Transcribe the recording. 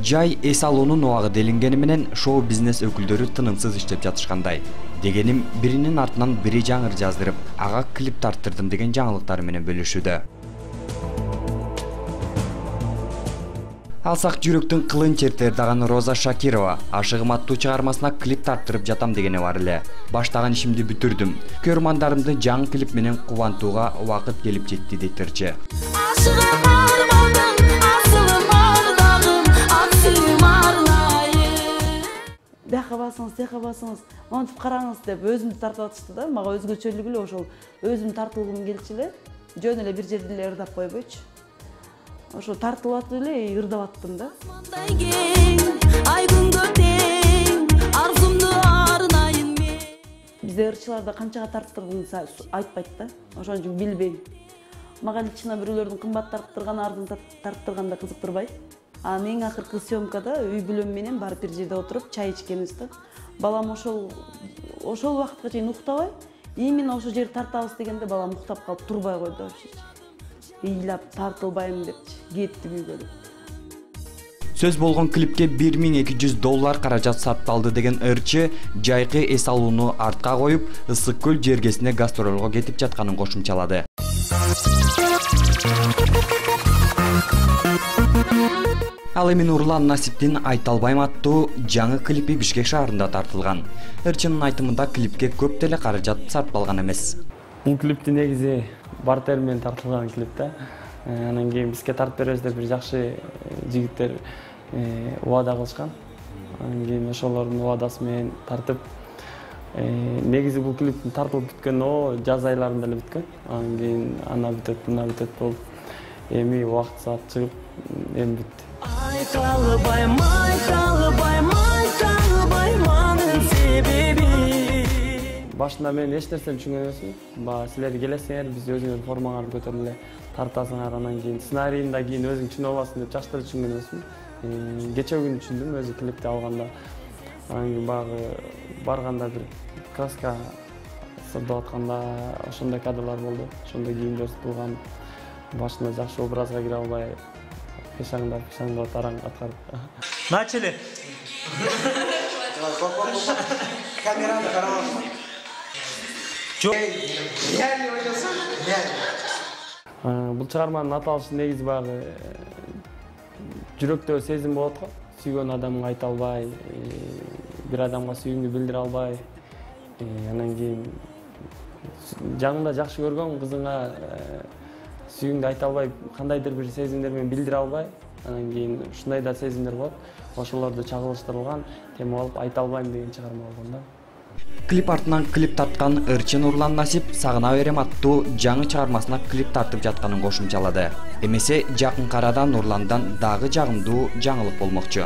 Жай эс алуунун убагы делингени менен шоу бизнес өкүлдөрү тынымсыз иштеп жатышкандай. Дегеним биринин артынан бири жаңыр жаздырып, ага клип тарттырдым деген жаңылыктары менен бөлүшүүдө. Алсак жүрөктүн кылын чертер Роза Шакирова Ашыгым аттуу чыгармасына клип тарттырып жатам дегени бар эле. Баштаган ишимди бүтүрдүм. Көрмандарымды жаңы клип менен кубантууга убакыт келип жетти дейт ырчы. Бияка басыңыз, тияка басыңыз, монтип караңыз деп өзүмдү тартып атышты да. Мага өзгөчөлүгү эле ошол өзүм тартылгым келчү эле. Жөн эле бир жерде эле ырдап койбойчу. Ошо тартылып атып эле ырдап аттым да. Бизде ырчыларда канчага тарттырдыңыз айтпайт да. Ошон үчүн билбейм. Мага лично бирөөлөрдүн кымбат тарттырганы, ардын тарттырганда кызыктырбайт. Анан эң акыркы съемкада үй бүлөм менен барып бир жерде отуруп чай ичкенбиз да. Балам ошол убакытка чейин уктабай, именно ошол жерди тартабыз дегенде балам уктап калып турбай койду вообще. Ыйлап тартылбайм депчи, кетти күйгөлүп. Сөз болгон клипке $1200 каражат сарпталды деген ырчы жайкы эс алууну артка коюп, Ысык көл жергесине гастролго кетип жатканын кошумчалады. Ал эми Нурлан Насиптин Айта албайм аттуу жаңы клипи Бишкек шаарында тартылган. Ырчынын айтымында клипке көп деле каражат сарпталган эмес. Бул клипти негизи бартер менен тартылган клип да. Анан кийин бизге тартып беребиз деп бир жакшы жигиттер убада кылышкан. Анан кийин ошолордун убадасы менен тартып, негизи бул клиптин тартылып бүткөнү жаз айларында эле бүткөн. Анан кийин ана бүтөт, буна бүтөт болуп, эми убакыт саат чыгып, эми бүттү. Башында мен эч нерсени түшүнгөн эмесмин. Силер келесиңер, биз өзүңөр формаңарды көтөрүп эле тартасыңар, анан кийин сценарийинда кийин өзүң түшүнүп аласың деп жакшы эле түшүнгөн эмесмин. Кече күнү түшүндүм өзү клипти алганда. Анан кийин багы барганда бир краска сырдап атканда ошондой кадрлар болду. Ошондой кийимдер сытылган. Башында жакшы образга кире албай, пешаңдап тараң аткарып. Начали. Камераны карабаңыз. Бул чыгарманын аталышы негизи багы жүрөктө сезим болот го. Сүйгөн адамга айта албай, бир адамга сүйүүңдү билдире албай, анан кийин жаңында жакшы көргөн кызыңа сүйүүңдү айта албай, кандайдыр бир сезимдер менен билдире албай, анан кийин ушундай да сезимдер болот. Ошолорду чагылыштырылган тема алып айта албайм деген чыгарма болгон да. Клип артынан клип тарткан ырчы Нурлан Насип Сагына берем аттуу жаңы чыгармасына клип тартып жатканын кошумчалады. Эмесе жакын арада Нурландан дагы жагымдуу жаңылык болмокчу.